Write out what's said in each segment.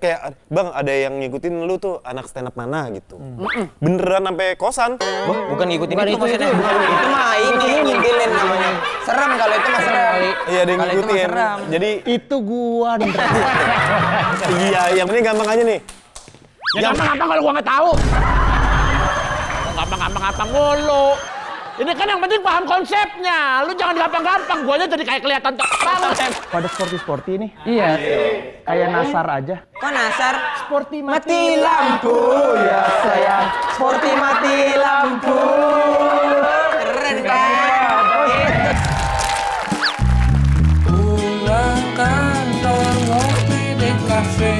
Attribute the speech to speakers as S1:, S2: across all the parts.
S1: kayak bang ada yang ngikutin lu tuh anak stand up mana gitu. Beneran sampai kosan.
S2: Bukan ngikutin itu maksudnya. Itu mah ini ngintilin namanya. Serem kalau itu mah serem.
S1: Iya ada yang ngikutin. Jadi
S3: itu gua nih.
S1: iya yang penting gampang aja nih.
S3: Ya gampang-gampang kalau gua nggak tahu. Gampang-gampang mulu. Ini kan yang penting paham konsepnya. Lu jangan gampang-gampang. Guanya jadi kayak kelihatan banget. Pada sporty nih. Iya. Kayak Nasar aja.
S2: Kok Nasar?
S3: Sporty
S2: Mati lampu ya sayang. Sporty mati lampu. Keren kan?
S4: Pulang kantor ngopi di kafe.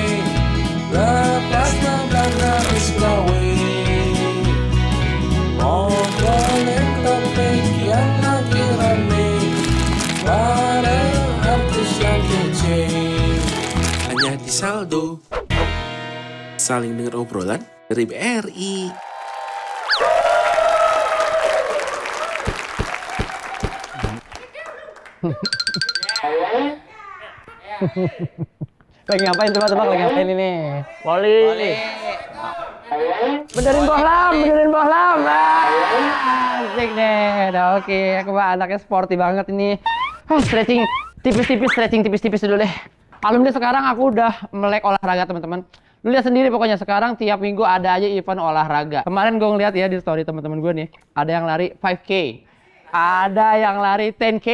S4: Lepas magang habis gawe. Ngobrolin topik yang lagi rame. Para artis yang kece. Hanya di Saldo. Saling dengar obrolan dari BRI.
S5: Lagi ngapain tebak-tebak lagi ngapain ini?
S3: Poli.
S5: Benerin bohlam. Asik deh. Udah oke. Aku mah anaknya sporty banget ini. Stretching tipis-tipis dulu deh. Alhamdulillah sekarang aku udah melek olahraga teman-teman. Lu lihat sendiri pokoknya sekarang tiap minggu ada aja event olahraga. Kemarin gue ngeliat ya di story teman-teman gue nih, ada yang lari 5K, ada yang lari 10K,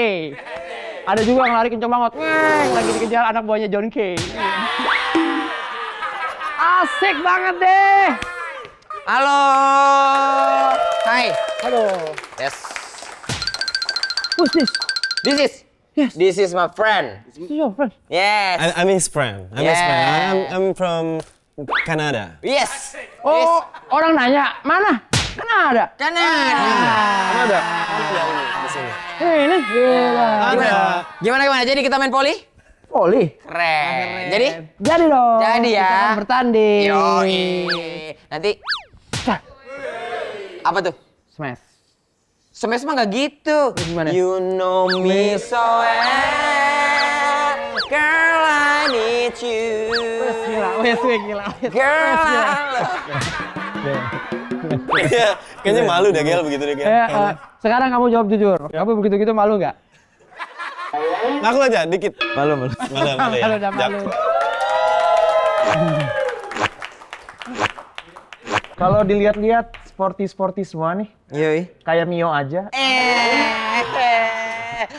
S5: ada juga yang lari kenceng banget. Lagi dikejar anak buahnya John K. Asik banget deh.
S2: Halo. Hai.
S5: Halo.
S2: Yes.
S5: Who's this?
S2: This is my friend.
S5: This is your friend.
S2: Yes.
S1: I'm his friend. I'm from Canada.
S2: Yes.
S5: Oh, orang nanya, mana? Kanada.
S2: Kanada.
S5: Ini gila.
S2: Gimana? Jadi kita main poli?
S5: Poli.
S2: Keren.
S5: Jadi dong.
S2: Jadi ya.
S5: Kita akan bertanding.
S2: Yoi. Nanti. Apa tuh?
S5: Smash.
S2: Smash mah nggak gitu.
S5: Gimana?
S2: You know me so well, girl I need you.
S5: Wes gila.
S2: Girl I
S1: Kayaknya malu deh Gel begitu deh Gel.
S5: Sekarang kamu jawab jujur. Kamu begitu-gitu malu nggak?
S1: Ngaku aja dikit. Malu ya.
S5: Malu dah malu.
S3: Kalau dilihat-lihat sporty semua nih.
S2: Yoi.
S3: Kayak Mio aja.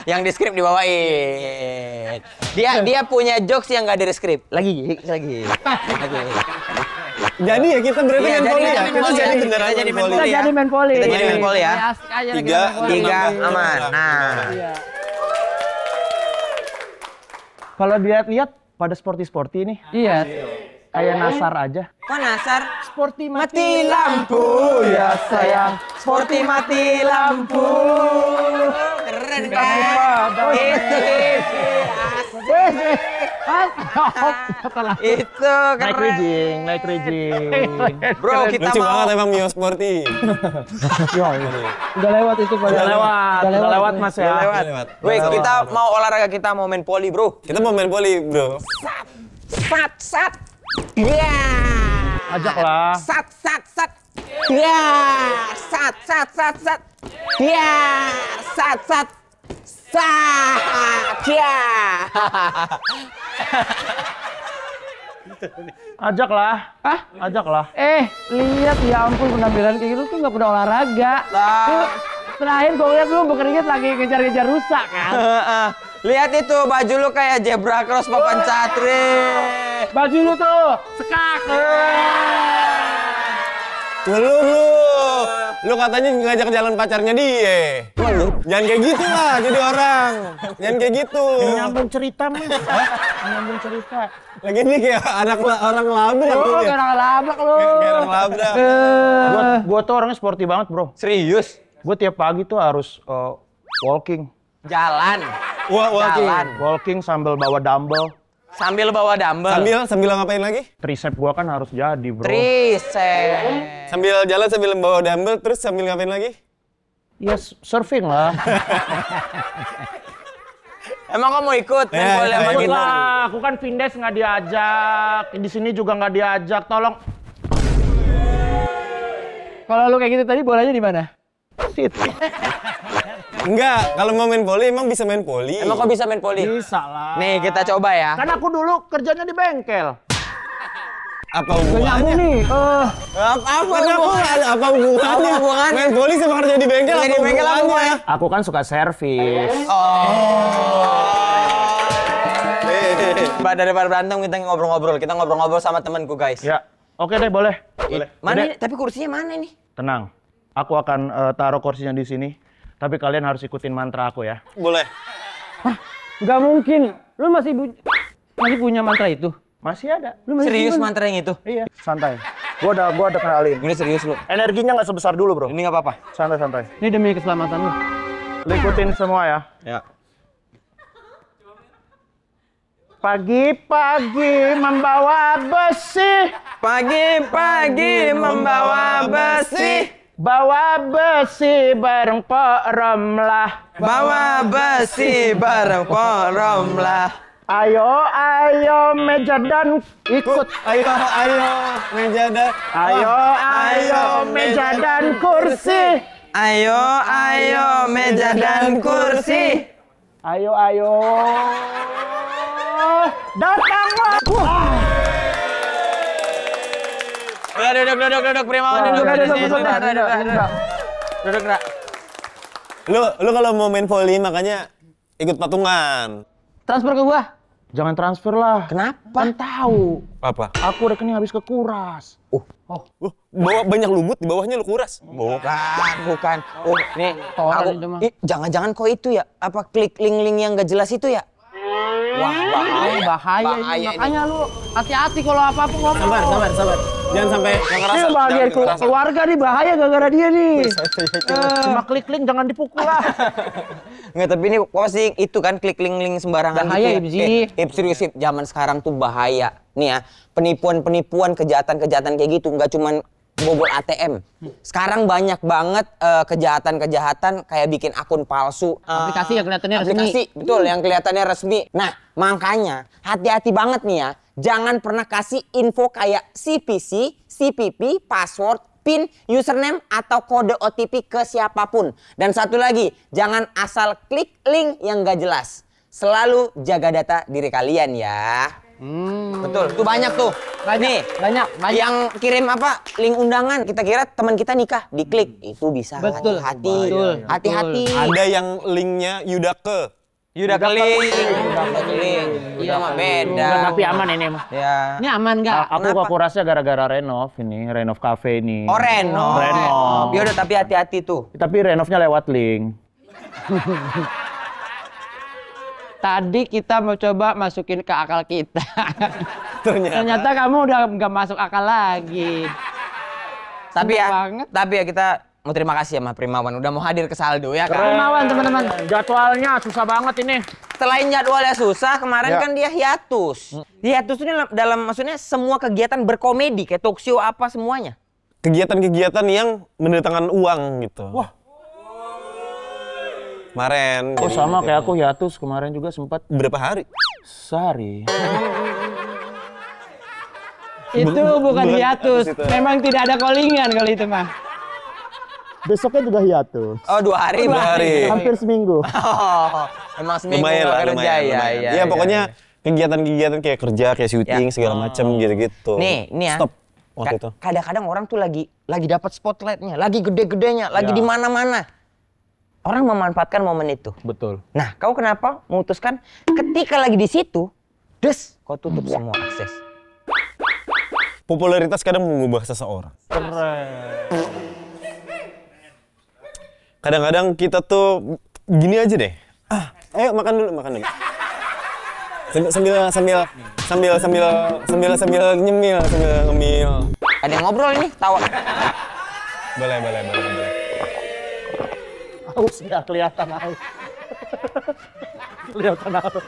S2: Yang di skrip dibawain. Dia punya jokes yang nggak di skrip. Lagi.
S1: Jadi ya kita berarti
S2: Iya,
S1: main
S2: jadi
S1: poli ya.
S2: kita main
S1: Kita
S2: poli
S1: jadi
S2: ya.
S1: beneran
S2: Kita jadi
S1: main poli.
S5: Kita jadi main poli.
S2: Kita jadi main poli ya.
S5: Asik aja lagi
S1: Tiga,
S5: main poli.
S2: Tiga aman. Nah.
S5: Iya.
S3: Kalau dilihat-lihat pada sporty nih.
S5: Iya.
S3: Kayak Nasar aja.
S2: Kok Nasar?
S3: Sporty
S2: Mati lampu ya sayang. Sporty mati lampu. Keren kan? Itu keren.
S3: Like rigging.
S2: Bro, kita
S1: Lucu
S2: mau
S1: banget emang Mio Sporty.
S5: Udah lewat itu Pak.
S3: Udah lewat Mas ya.
S1: Lewat.
S2: Wih, kita mau olahraga, kita mau main poli, bro.
S1: Kita mau main poli, bro.
S2: Sat. Ya.
S3: Ajaklah.
S2: Sat. Ya. Sat. Ya. Sat. Ya.
S3: Ajaklah. Ajaklah.
S5: Lihat ya ampun penampilan kayak gitu tuh nggak pernah olahraga.
S2: Lah.
S5: Terakhir gue lihat lu berkeringat lagi ngejar-ngejar rusak kan.
S2: Lihat itu baju lu kayak zebra cross papan catri.
S5: Baju lu tuh sekak.
S1: Lu katanya ngajak jalan pacarnya dia. Jangan kayak gitu lah jadi orang. Jangan kayak gitu.
S3: Nyambung cerita Mas. Nyambung cerita.
S1: Lagi ini kayak orang labrak tuh
S5: Lu
S1: ya.
S5: kayak labrak lu.
S1: Kayak orang labrak.
S3: Gua tuh orangnya sporty banget, Bro.
S2: Serius?
S3: Gue tiap pagi tuh harus walking.
S2: Jalan.
S1: Wah,
S2: Jalan.
S3: Walking sambil bawa dumbbell.
S2: Sambil bawa dumbbell.
S1: Sambil ngapain lagi?
S3: Tricep gua kan harus jadi, Bro.
S2: Tricep.
S1: Sambil jalan sambil bawa dumbbell terus sambil ngapain lagi?
S3: Ya surfing lah.
S2: Emang kamu mau ikut main
S1: Ya,
S2: volley sama
S1: ikut
S2: kita?
S3: Lah, aku kan Vindes nggak diajak, di sini juga nggak diajak. Tolong.
S5: Kalau lu kayak gitu tadi bolanya di mana?
S1: Enggak, kalau mau main volley emang bisa main volley.
S2: Emang kau bisa main volley?
S3: Bisa lah.
S2: Nih kita coba ya.
S3: Kan aku dulu kerjanya di bengkel.
S1: Apa hubungannya?
S5: nih.
S2: Apa
S1: Apa hubungannya?
S2: hubungannya?
S1: Main volley sama kerja di bengkel
S2: Kerja
S1: apa
S2: di bengkel apa
S1: hubungannya?
S3: Aku kan suka servis.
S2: Mbak, daripada berantem kita ngobrol-ngobrol. Kita ngobrol-ngobrol sama temanku guys.
S3: Ya, oke deh boleh.
S2: Mana
S3: Udah.
S2: ini? Tapi kursinya mana nih?
S3: Tenang, aku akan taruh kursinya di sini. Tapi kalian harus ikutin mantra aku ya.
S1: Boleh.
S5: Nggak mungkin. Lu masih punya mantra itu?
S3: Masih ada.
S5: Lu masih
S2: Serius
S5: simpen?
S2: mantra yang itu?
S3: Iya, santai. Gua udah kenalin.
S2: Ini serius lu.
S3: Energinya nggak sebesar dulu, Bro.
S2: Ini nggak apa-apa.
S3: Santai-santai.
S5: Ini demi keselamatan lu.
S3: Lu ikutin semua ya.
S2: Ya.
S3: Pagi-pagi membawa besi,
S2: Pagi-pagi membawa besi.
S3: bawa besi bareng Pok Romlah.
S2: Bawa besi bareng korom lah.
S3: Ayo, ayo meja dan ikut.
S1: Ayo, meja dan.
S3: Ayo, meja dan kursi.
S2: Ayo, meja dan kursi.
S3: Ayo. Datanglah.
S2: Udah duduk Primawan duduk. Duduk, Ra.
S1: Lu kalau mau main volley makanya ikut patungan.
S5: Transfer ke gua.
S3: Jangan transfer lah.
S2: Kenapa?
S3: Kan tahu.
S1: Apa?
S3: Aku rekening habis kekuras.
S1: Bawa banyak lumut di bawahnya lu kuras.
S2: Bukan. Oh, nih.
S5: Toran itu mah.
S2: Jangan-jangan kok itu ya? Apa klik link-link yang gak jelas itu ya? Wah,
S5: Bahaya ini.
S2: Bahaya ini.
S5: Makanya lu hati-hati kalau apa-apa ngomong.
S1: Sabar. Jangan sampai
S5: Ini bagian keluarga nih bahaya gara-gara dia nih.
S3: Cuma klik link jangan dipukul lah.
S2: Nggak, tapi ini pasti itu kan klik link-link sembarangan
S5: Bahaya,
S2: gitu
S5: Ibzi.
S2: ya. Serius, Ip. Zaman sekarang tuh bahaya. Nih ya, penipuan-penipuan, kejahatan-kejahatan kayak gitu. Nggak cuman bobol ATM. Sekarang banyak banget kejahatan-kejahatan kayak bikin akun palsu.
S5: Aplikasi yang kelihatannya resmi.
S2: Aplikasi, betul, yang kelihatannya resmi. Nah, makanya hati-hati banget nih ya. Jangan pernah kasih info kayak CPC, CPP, password, PIN, username, atau kode OTP ke siapapun. Dan satu lagi, jangan asal klik link yang gak jelas. Selalu jaga data diri kalian ya. Betul, tuh banyak tuh.
S5: Banyak.
S2: Yang kirim apa? Link undangan. Kita kira teman kita nikah, diklik. Itu bisa.
S5: Betul.
S2: Hati-hati.
S5: Betul.
S2: Hati-hati.
S1: ada yang linknya Yudake.
S2: Yuda keling. Iya mah beda.
S3: Tapi aman ini mah.
S2: Ya.
S5: Ini aman nggak?
S3: Aku kekurasnya gara-gara renov cafe ini.
S2: Oh, renov. Ya udah, tapi hati-hati tuh.
S3: Tapi renovnya lewat link.
S5: Tadi kita mau coba masukin ke akal kita. Ternyata kamu udah nggak masuk akal lagi.
S2: Tapi
S5: Seneng
S2: ya,
S5: banget.
S2: kita mau terima kasih sama Primawan udah mau hadir ke Saldo ya kan.
S5: Primawan teman-teman.
S3: Jadwalnya susah banget ini.
S2: Selain jadwalnya susah, kemarin
S3: Ya.
S2: kan dia hiatus. Hiatus ini dalam maksudnya semua kegiatan berkomedi kayak talk show apa semuanya.
S1: Kegiatan-kegiatan yang mendatangkan uang gitu.
S3: Wah.
S1: Kemarin.
S3: Oh
S1: jadi
S3: sama
S1: gitu.
S3: kayak aku hiatus kemarin juga sempat
S1: Berapa hari?
S3: sehari.
S5: Itu bukan hiatus.
S1: hiatus itu.
S5: Memang tidak ada callingan kalau itu mah.
S3: Besoknya juga hiatus.
S2: Oh, 2 hari.
S1: 2 hari.
S3: Hampir seminggu.
S2: Oh, emang seminggu
S1: Lumayan
S2: nggak
S1: lah,
S2: kerja
S1: lumayan.
S2: ya.
S1: lumayan.
S2: Iya,
S1: Iya, pokoknya kegiatan-kegiatan kayak kerja, kayak syuting,
S2: Ya.
S1: segala macam gitu-gitu.
S2: Nih ya.
S1: Stop waktu itu.
S2: Kadang-kadang orang tuh lagi dapat spotlightnya, lagi gede-gedenya, lagi di mana-mana. Orang memanfaatkan momen itu.
S3: Betul.
S2: Nah, kau kenapa memutuskan ketika lagi di situ, kau tutup semua akses?
S1: Popularitas kadang mengubah seseorang. Kadang-kadang kita tuh gini aja deh. Ayo makan dulu. Sambil nyemil, sambil ngemil.
S2: Ada yang ngobrol ini, tawa.
S1: Boleh.
S3: Aus nggak kelihatan aus. Kelihatan aus.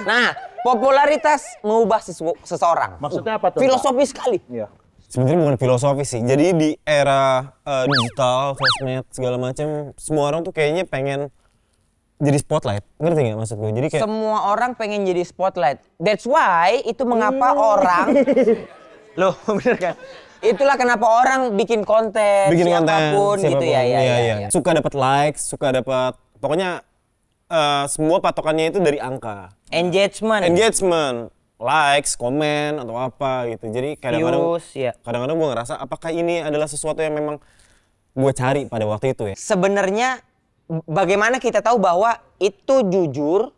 S2: Nah, popularitas mengubah seseorang.
S3: Maksudnya apa tuh?
S2: Filosofis sekali.
S3: Iya.
S1: Sebenarnya bukan filosofi sih. Jadi di era digital, sosmed segala macam, semua orang tuh kayaknya pengen jadi spotlight. Ngerti nggak maksud gue? Jadi kayak
S2: Semua orang pengen jadi spotlight. That's why itu mengapa orang loh bener kan? Itulah kenapa orang bikin konten, siapapun gitu ya.
S1: Iya. Suka dapat likes, suka dapat pokoknya semua patokannya itu dari angka. Engagement, likes, komen atau apa gitu. Jadi kadang-kadang
S2: Views, ya.
S1: kadang-kadang gue ngerasa apakah ini adalah sesuatu yang memang gue cari pada waktu itu ya.
S2: Sebenarnya bagaimana kita tahu bahwa itu jujur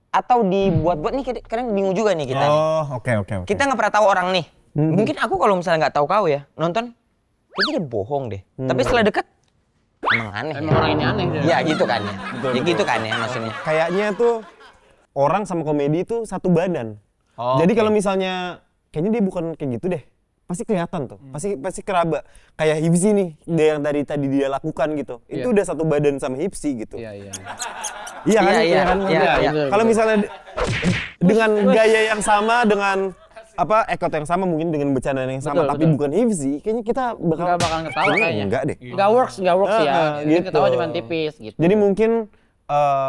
S2: atau dibuat-buat nih, kadang bingung juga nih kita nih.
S1: Oh, oke.
S2: Kita nggak pernah tahu orang nih. Mungkin aku kalau misalnya nggak tahu kau ya nonton, itu dia bohong deh. Tapi setelah deket, emang aneh.
S5: Emang orang ini aneh.
S2: Ya gitu kan ya. Ya gitu kan ya maksudnya.
S1: Kayaknya tuh orang sama komedi itu satu badan.
S2: Oh,
S1: Jadi
S2: oke.
S1: kalau misalnya kayaknya dia bukan kayak gitu deh. Pasti kelihatan tuh. Pasti keraba. Kayak Hipsi nih, dia yang tadi dia lakukan gitu. Itu udah satu badan sama Hipsi gitu.
S5: Iya.
S1: Iya kan?
S2: Iya,
S1: kan?
S2: iya.
S1: Kalau misalnya dengan gaya yang sama, dengan ekot yang sama, mungkin dengan bercandaan yang sama,
S5: Betul,
S1: tapi bukan Hipsi, kayaknya kita
S5: Nggak bakal ketawa kayaknya.
S1: Enggak deh.
S5: Nggak works ya. Mungkin
S1: gitu.
S5: ketawa cuma tipis gitu.
S1: Jadi mungkin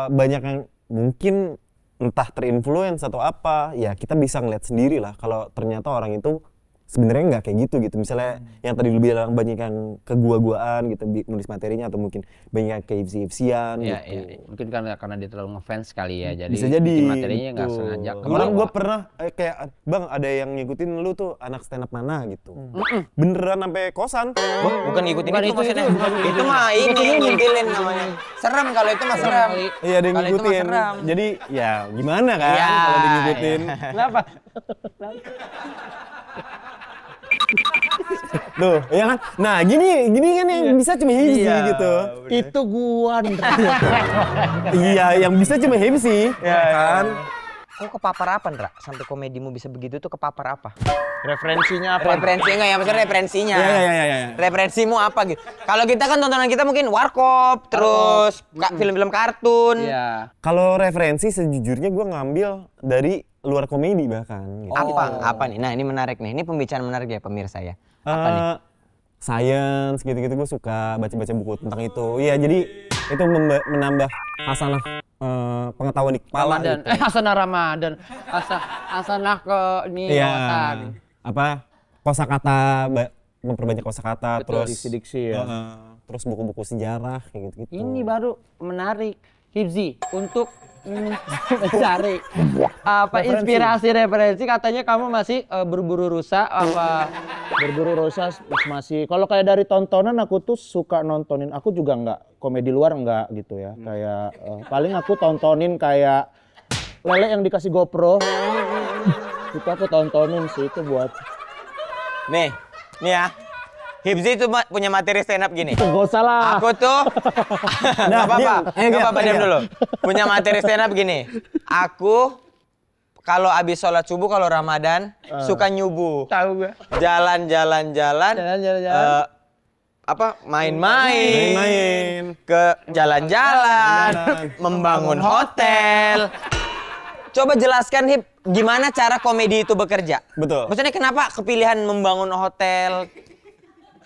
S1: banyak yang mungkin entah terinfluence atau apa, ya kita bisa ngeliat sendiri lah kalau ternyata orang itu sebenarnya nggak kayak gitu. Misalnya yang tadi lu bilang banyak yang ke gua-guaan gitu nulis materinya, atau mungkin banyak yang ke hipsi-hipsian
S5: Iya.
S1: gitu.
S5: Mungkin karena dia terlalu ngefans kali ya. Jadi
S1: Bisa jadi
S5: bikin materinya nggak
S1: gitu.
S5: sengaja.
S1: Kemarin gua pernah kayak bang ada yang ngikutin lu tuh anak stand up mana gitu. Beneran sampai kosan.
S2: Bukan ngikutin
S5: Bukan
S2: itu
S5: itu,
S2: maksudnya.
S5: bukan
S2: Itu mah ini ngintilin namanya. Serem kalau itu mah serem.
S1: Iya ada yang
S2: Kalau itu mah
S1: ngikutin.
S2: serem.
S1: Jadi ya gimana kan
S2: Iya,
S1: kalau dia ngikutin.
S5: Kenapa?
S1: Tuh, ya kan? Nah, gini kan yang bisa cuma Hipsi gitu.
S3: Itu gua nih.
S1: Iya, yang bisa cuma Hipsi, ya kan?
S2: Kok kepapar apa, Ndra? Sampai komedimu bisa begitu tuh kepapar apa?
S3: Referensinya apa?
S2: Referensi enggak ya, maksudnya referensinya.
S1: Iya.
S2: Referensimu apa gitu? Kalau kita kan tontonan kita mungkin warkop, terus film-film kartun.
S5: Iya.
S1: Kalau referensi sejujurnya gue ngambil dari luar komedi bahkan. Gitu.
S2: Apa nih? Nah, ini menarik nih. Ini pembicaraan menarik ya pemirsa ya. Apa nih?
S1: Science gitu-gitu gue suka baca-baca buku tentang itu. Iya, jadi itu menambah hasanah pengetahuan di kepala
S5: Ramadan.
S1: gitu.
S5: Hasanah Ramadan. Hasanah ke ini
S1: Iya.
S5: wawasan.
S1: Kosakata, memperbanyak kosakata, terus
S3: diksi-diksi ya.
S1: terus buku-buku sejarah kayak gitu-gitu.
S5: Ini baru menarik. Hipsi untuk mencari inspirasi referensi. Katanya kamu masih berburu rusa apa?
S3: Berburu Rosa masih. Kalau kayak dari tontonan aku tuh suka nontonin. Aku juga nggak komedi luar nggak gitu ya. Kayak paling aku tontonin kayak Lele yang dikasih GoPro. Itu aku tontonin sih, itu buat.
S2: Nih ya. Hipsi itu punya materi stand up gini.
S3: Gak usah lah.
S2: Aku tuh nggak apa-apa, nggak apa-apa, diam dulu. Punya materi stand up gini. Aku kalau abis sholat subuh kalau Ramadan suka nyubuh.
S5: Tahu gue.
S2: Jalan-jalan. Main-main. Ke jalan-jalan. Membangun hotel. Coba jelaskan Hip, gimana cara komedi itu bekerja?
S1: Betul.
S2: Maksudnya kenapa kepilihan membangun hotel?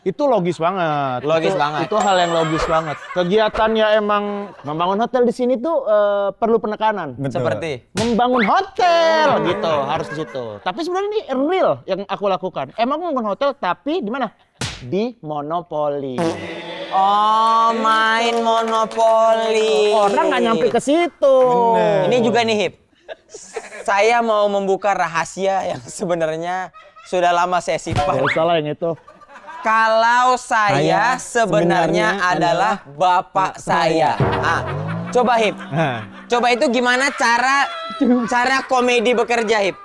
S3: Itu logis banget.
S2: Logis banget.
S3: Itu hal yang logis banget. Kegiatannya emang membangun hotel di sini tuh perlu penekanan.
S1: Betul.
S2: Seperti
S3: Membangun hotel gitu, harus di situ. Tapi sebenarnya ini real yang aku lakukan. Emang membangun hotel tapi di mana? Di monopoli.
S2: oh, main monopoli.
S3: Orang nggak nyampe ke situ.
S2: Ini juga nih Hip. Saya mau membuka rahasia yang sebenarnya sudah lama saya simpan.
S3: Gak usah lah yang itu.
S2: Kalau saya sebenarnya adalah bapak saya. Coba Hip. Coba itu gimana cara komedi bekerja Hip?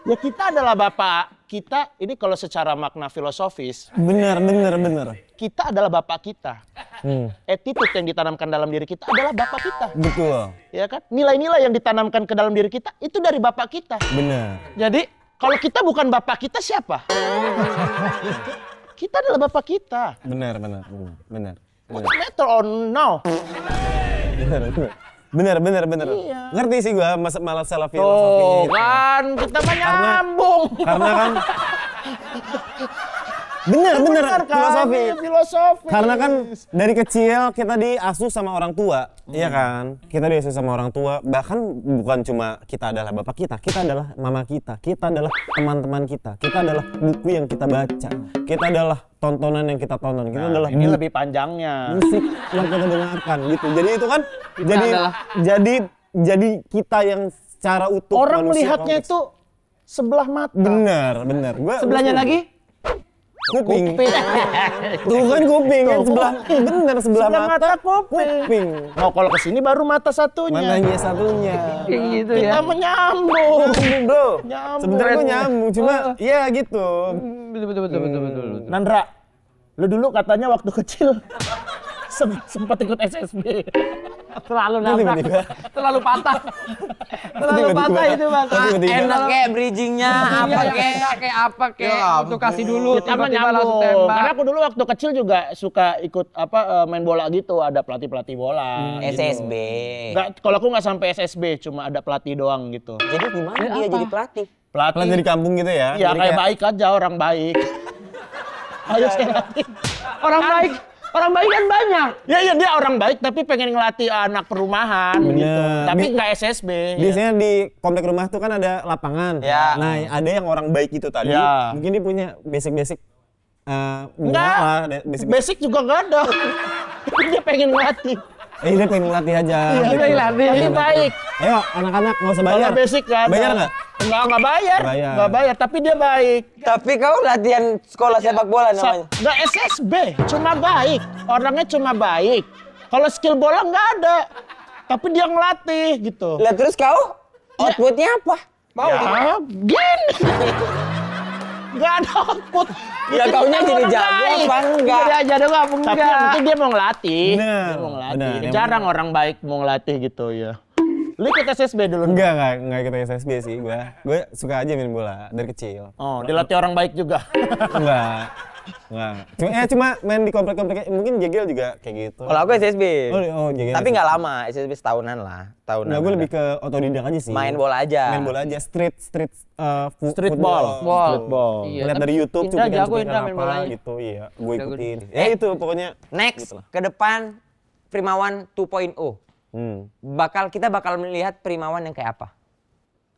S3: Ya kita adalah bapak kita. Ini kalau secara makna filosofis,
S1: Bener.
S3: kita adalah bapak kita. Attitude yang ditanamkan dalam diri kita adalah bapak kita.
S1: Betul.
S3: Ya kan? Nilai-nilai yang ditanamkan ke dalam diri kita itu dari bapak kita.
S1: Bener.
S3: Jadi kalau kita bukan bapak kita siapa? Kita adalah bapak kita.
S1: Bener.
S3: What matter or no?
S1: Bener.
S3: Iya.
S1: Ngerti sih gua malah salah
S3: Tuh
S1: filosofinya itu.
S3: kan kita mah nyambung.
S1: Karena kan Bener
S3: kan?
S1: filosofi.
S3: Filosofi.
S1: Karena kan dari kecil kita diasuh sama orang tua, iya kan? Kita diasuh sama orang tua, bahkan bukan cuma kita adalah bapak kita adalah mama kita adalah teman-teman kita adalah buku yang kita baca, kita adalah tontonan yang kita tonton, kita adalah
S3: ini lebih panjangnya.
S1: musik yang kita dengarkan gitu. Jadi itu kan jadi kita yang secara utuh
S3: Orang
S1: manusia
S3: melihatnya
S1: kompleks.
S3: itu sebelah mata.
S1: bener.
S5: Sebelahnya lagi?
S1: kuping. Tuh kan kuping kan sebelah mata kuping.
S3: Mau kalau kesini baru mata satunya.
S1: Mananya satunya.
S5: Kayak gitu ya.
S3: Kita menyambung.
S1: Nyambung, Bro.
S3: Nyambung.
S1: Sebenarnya gue nyambung, cuma ya gitu.
S5: Betul.
S3: Nandra, lu dulu katanya waktu kecil sempat ikut SSB.
S5: Terlalu nabrak.
S1: Tiba-tiba.
S5: Terlalu patah. Terlalu patah itu Mas.
S2: Enak kayak bridgingnya apa kayak.
S5: Kayak apa kayak
S2: Ya
S5: itu kasih dulu
S3: Kita mah
S5: tiba-tiba langsung
S3: nyambung.
S5: tembak.
S3: Karena aku dulu waktu kecil juga suka ikut main bola gitu, ada pelatih bola. gitu.
S2: SSB.
S3: Nggak, kalau aku nggak sampai SSB, cuma ada pelatih doang gitu.
S2: Jadi gimana dia
S5: apa?
S2: jadi pelatih?
S1: Pelatih dari kampung gitu ya.
S3: Ya
S1: Jadi
S3: kayak baik aja, orang baik. Ayo saya latih.
S5: Orang baik kan banyak.
S3: Ya dia orang baik tapi pengen ngelatih anak perumahan
S1: Bener.
S3: gitu. Tapi nggak SSB.
S1: biasanya di komplek rumah tuh kan ada lapangan.
S2: Ya.
S1: Nah, ada yang orang baik itu tadi.
S3: Ya.
S1: Mungkin dia punya basic
S3: Enggak. Basic juga nggak ada. Dia pengen ngelatih.
S1: Dia pengen ngelatih aja.
S5: Dia pengen ngelatih.
S3: Tapi baik.
S1: Ayo anak-anak nggak usah bayar.
S3: Kalau basic nggak ada.
S1: Bayar nggak?
S3: Nggak bayar.
S1: Bayar.
S3: Nggak bayar. Tapi dia baik.
S2: Tapi kau latihan sekolah sepak bola namanya.
S3: Nggak SSB, cuma baik. Orangnya cuma baik. Kalau skill bola nggak ada. Tapi dia ngelatih gitu.
S2: Lah terus kau outputnya apa? Mau?
S3: Ya, gini. Nggak ada output.
S2: Ya
S3: Itu
S2: kaunya
S3: bukan
S2: jadi
S3: orang
S2: jago
S3: baik.
S2: apa enggak?
S5: Dia aja dong apa
S3: Tapi yang penting dia mau ngelatih.
S1: Bener,
S3: Dia mau ngelatih.
S1: bener.
S3: Jarang orang baik mau ngelatih gitu ya. Lu ikut SSB dulu?
S1: Enggak ikut SSB sih gua. Gue suka aja main bola dari kecil.
S3: Oh, dilatih orang baik juga.
S1: Enggak. Cuma main di komplek-komplek mungkin Jegel juga kayak gitu.
S2: Kalau aku SSB.
S1: Oh, Jegel.
S2: Tapi nggak lama, SSB setahunan lah. Tahunan.
S1: Nah, gue
S2: ada.
S1: lebih ke otodidak aja sih.
S2: Main bola aja.
S1: Main bola aja, street
S3: Street
S1: football.
S3: ball. Streetball.
S5: Iya,
S1: Ngeliat
S5: tapi
S1: dari YouTube
S5: Indra jago
S1: cuplikan-cuplikan
S5: Indra main
S1: apa
S5: bolanya.
S1: gitu, iya. Gue
S5: Jago
S1: ikutin.
S5: dia.
S1: Ya itu pokoknya.
S2: Next
S1: Gitu lah.
S2: ke depan Primawan 2.0. Kita bakal melihat Primawan yang kayak apa?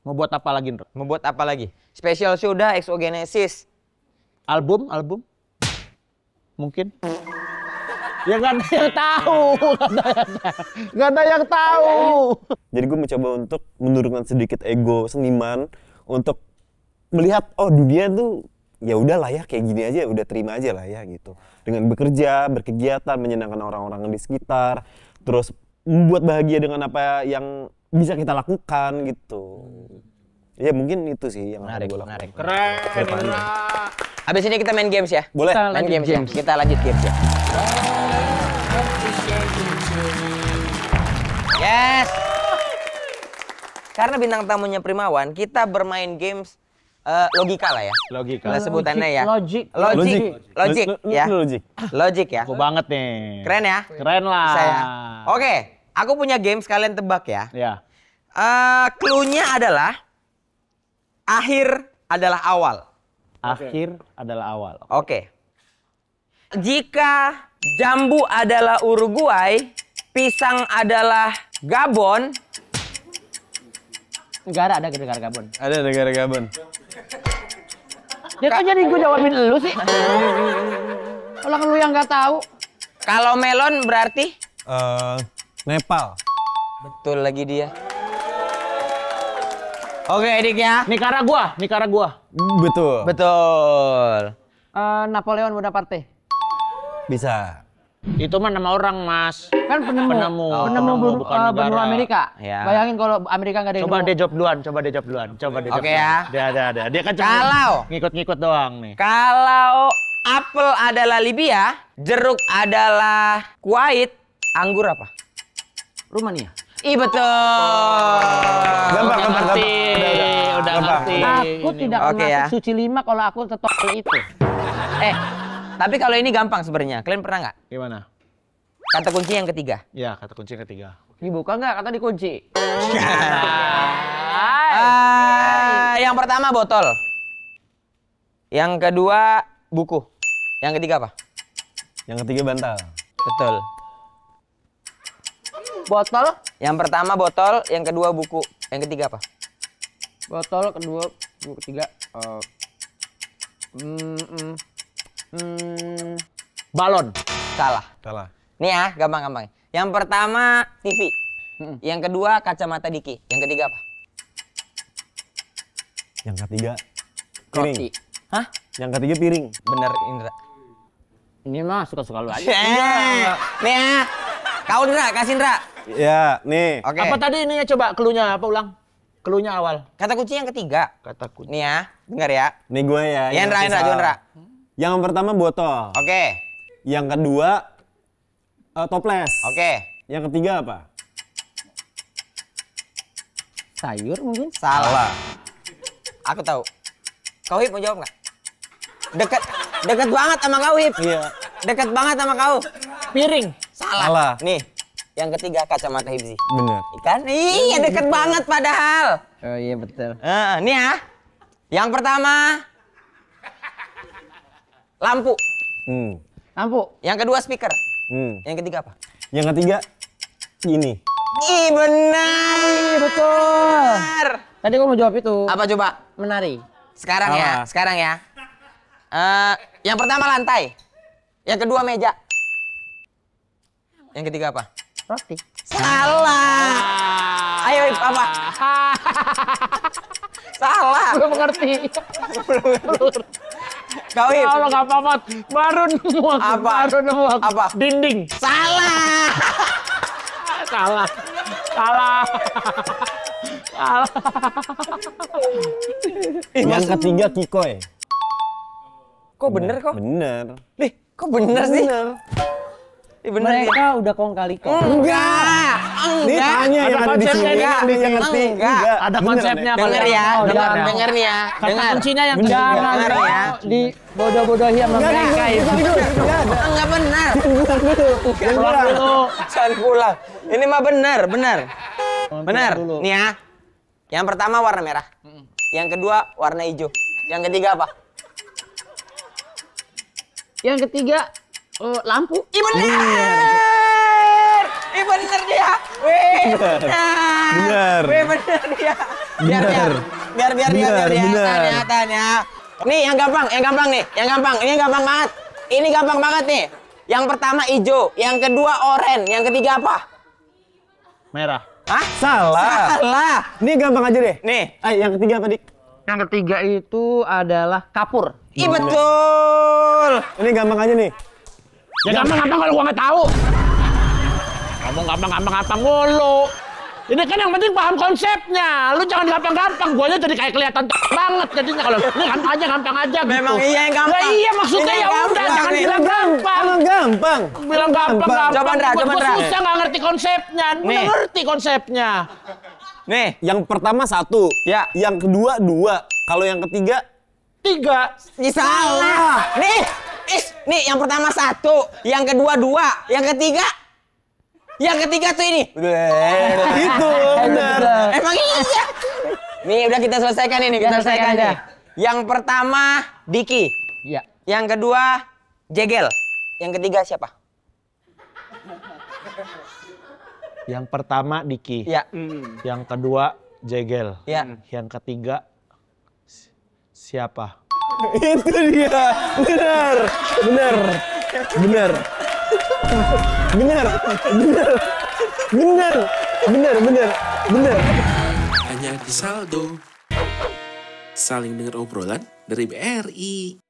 S3: Mau buat apa lagi, Ndro?
S2: Membuat apa lagi? Special sudah, Exogenesis.
S3: Album? Mungkin. Ya nggak ada yang tahu. Nggak ada yang tahu.
S1: Jadi gue mencoba untuk menurunkan sedikit ego seniman untuk melihat dunia tuh ya udahlah ya kayak gini aja, udah terima aja lah ya gitu. Dengan bekerja, berkegiatan, menyenangkan orang-orang di sekitar, terus membuat bahagia dengan apa yang bisa kita lakukan gitu. Ya mungkin itu sih yang
S2: Menarik,
S1: gue lakukan.
S2: menarik.
S3: Keren.
S2: Habis ini kita main games ya.
S1: Boleh.
S5: Kita
S2: Main
S5: lanjut
S2: games ya.
S5: games.
S2: Kita lanjut games ya. Yes. Karena bintang tamunya Primawan, kita bermain games logika lah ya.
S3: Logika.
S2: Lah sebutannya ya.
S5: Logik.
S2: Logik ya.
S1: Logik.
S2: Logik ya.
S3: Aku banget nih.
S2: Keren ya?
S3: Keren lah.
S2: Saya. Oke, aku punya games kalian tebak ya.
S3: Ya.
S2: Clue-nya adalah akhir adalah awal.
S3: Akhir adalah awal.
S2: Oke. Jika jambu adalah Uruguay, pisang adalah Gabon.
S5: Negara ada negara Gabon.
S1: Ada negara Gabon.
S5: Ya kok jadi gue jawabin lu sih? Kalau lu yang nggak tahu.
S2: Kalau melon berarti?
S1: Nepal.
S2: Betul lagi dia. Oke, Edik ya.
S3: Nicaragua.
S1: Betul.
S2: Betul.
S5: Napoleon Bonaparte.
S1: Bisa.
S3: Itu mah nama orang, Mas.
S5: Kan penemu
S3: bukan
S5: benua
S3: negara.
S5: Amerika.
S2: Ya.
S5: Bayangin kalau Amerika nggak ada yang
S3: Coba
S5: mau.
S3: dia jawab duluan.
S2: Oke ya.
S3: Dia kan cuma
S2: Kalau
S3: ngikut-ngikut doang nih.
S2: Kalau apel adalah Libya, jeruk adalah Kuwait, anggur apa?
S5: Rumania.
S2: Ih betul.
S1: Gampang.
S3: Udah ngerti.
S5: Aku tidak akan
S2: Oke,
S5: masuk
S2: ya.
S5: suci 5 kalau aku tetap itu.
S2: Tapi kalau ini gampang sebenarnya. Kalian pernah nggak?
S3: Gimana?
S2: Kata kunci yang ketiga.
S3: Ya, kata kunci yang ketiga.
S5: Dibuka nggak? Kata dikunci.
S2: Yang pertama botol. Yang kedua buku. Yang ketiga apa?
S1: Yang ketiga bantal.
S2: Betul.
S5: Botol,
S2: Yang pertama botol, yang kedua buku. Yang ketiga apa?
S5: botol, kedua, ketiga. Balon.
S2: Salah.
S1: Salah.
S2: Nih ya, gampang-gampang. Yang pertama TV. Yang kedua kacamata Diki. Yang ketiga apa?
S1: Yang ketiga piring.
S5: Roti.
S2: Hah?
S1: Yang ketiga piring.
S2: Bener Indra.
S5: Ini mah suka-suka lu aja.
S2: Nih ya. Kau Indra, kasih Indra.
S1: Ya, nih.
S2: Oke.
S3: Apa tadi ininya coba cluenya apa ulang? Cluenya awal.
S2: Kata kunci yang ketiga.
S3: Kata kunci.
S2: Nih ya, dengar ya.
S1: Nih gue ya.
S2: Ya Indra,
S1: yang
S2: Indra,
S1: salah.
S2: Indra.
S1: Yang pertama botol.
S2: Oke.
S1: Yang kedua toples.
S2: Oke.
S1: Yang ketiga apa?
S5: Sayur mungkin?
S2: Salah. Aku tahu. Kau Hip mau jawab nggak? Deket banget sama kau Hip.
S1: Iya.
S2: Deket banget sama kau.
S3: Piring.
S2: Salah.
S1: Salah.
S2: Nih, yang ketiga kacamata Hipsi.
S1: Bener.
S2: Ikan? Iya deket banget padahal.
S5: Oh iya betul.
S2: Nih ya. Yang pertama lampu.
S5: Lampu.
S2: Yang kedua speaker.
S1: Hmm.
S2: Yang ketiga apa?
S1: Yang ketiga ini.
S2: Ih benar.
S5: Betul. Tadi gua mau jawab itu.
S2: Apa coba?
S5: Menari.
S2: Sekarang ya,
S1: Salah.
S2: sekarang ya. Yang pertama lantai. Yang kedua meja. Yang ketiga apa?
S5: Roti.
S2: Salah. Ayo Ip, apa? Salah.
S5: Gue mengerti.
S2: Kau Ip.
S3: Kalau nggak apa-apa, baru nemu aku.
S2: Apa?
S3: Baru nemu aku.
S2: Apa?
S3: Dinding.
S2: Salah.
S3: Salah. Salah. Salah.
S1: Yang ketiga kikoy.
S2: Kok bener kok?
S1: Bener.
S2: Nih, kok bener sih? Ih, bener ya?
S5: Mereka udah kong kali kong.
S2: Enggak.
S1: Ini
S2: Enggak.
S1: tanya yang ada di sini.
S2: Enggak.
S1: Ada yang ngerti.
S2: Enggak.
S3: Ada
S1: Bener,
S3: konsepnya.
S1: Nek.
S2: Denger ya,
S5: Oh,
S2: denger,
S5: jangan.
S2: denger nih ya.
S3: Kata
S2: Dengar.
S3: kuncinya yang
S5: Jangan
S2: Dengar ya.
S5: di bodoh-bodohi sama mereka itu.
S2: Enggak benar.
S3: pulang dulu.
S2: Jangan pulang. Ini mah benar, benar. Benar.
S3: dulu.
S2: Nih ya. Yang pertama warna merah. Yang kedua warna hijau. Yang ketiga apa?
S5: Yang ketiga lampu.
S2: Ih bener. Ih bener dia. Wih.
S1: Bener.
S2: Wih bener dia. Biar
S1: Bener. Bener.
S2: Tanya. Nih yang gampang nih. Yang gampang. Ini gampang banget. Ini gampang banget nih. Yang pertama hijau, yang kedua oranye, yang ketiga apa?
S3: Merah.
S2: Hah?
S1: Salah.
S2: Salah.
S1: Ini gampang aja deh.
S2: Nih.
S1: Yang ketiga apa, Dik?
S5: Yang ketiga itu adalah kapur.
S2: Ih betul.
S1: Ini gampang aja nih.
S3: Ya gampang-gampang kalau gua nggak tahu. Ngomong gampang-gampang mulu. Ini kan yang penting paham konsepnya. Lu jangan gampang-gampang. Guanya jadi kayak kelihatan banget jadinya kalau ini gampang aja gitu.
S2: Memang iya yang gampang.
S3: Ya iya maksudnya
S2: Ini
S3: ya udah
S2: gampang
S3: jangan
S2: nih.
S3: bilang gampang.
S1: Emang gampang.
S3: Bilang gampang.
S2: Coba, Ndra,
S3: Buat
S2: coba,
S3: gua
S2: Ndra.
S3: susah nggak ngerti konsepnya. Lu
S2: Nih.
S3: ngerti konsepnya.
S2: Nih.
S1: Yang pertama 1.
S2: Ya.
S1: Yang kedua 2. Kalau yang ketiga
S3: 3.
S2: Ih, salah. Nih yang pertama 1, yang kedua 2, yang ketiga tuh ini.
S1: itu benar.
S2: Emang iya. Nih udah kita selesaikan ini, kita selesaikan
S5: Selesaikan
S2: nih. Yang pertama Diki,
S5: Iya.
S2: yang kedua Jegel, yang ketiga siapa?
S3: Yang pertama Diki.
S2: Ya,
S3: Yang kedua Jegel.
S2: ya.
S3: Yang ketiga siapa?
S1: Itu dia. Benar. Benar. Benar. Benar. Benar. Benar. Benar, benar. Benar.
S4: Hanya di saldo. Saling dengar obrolan dari BRI.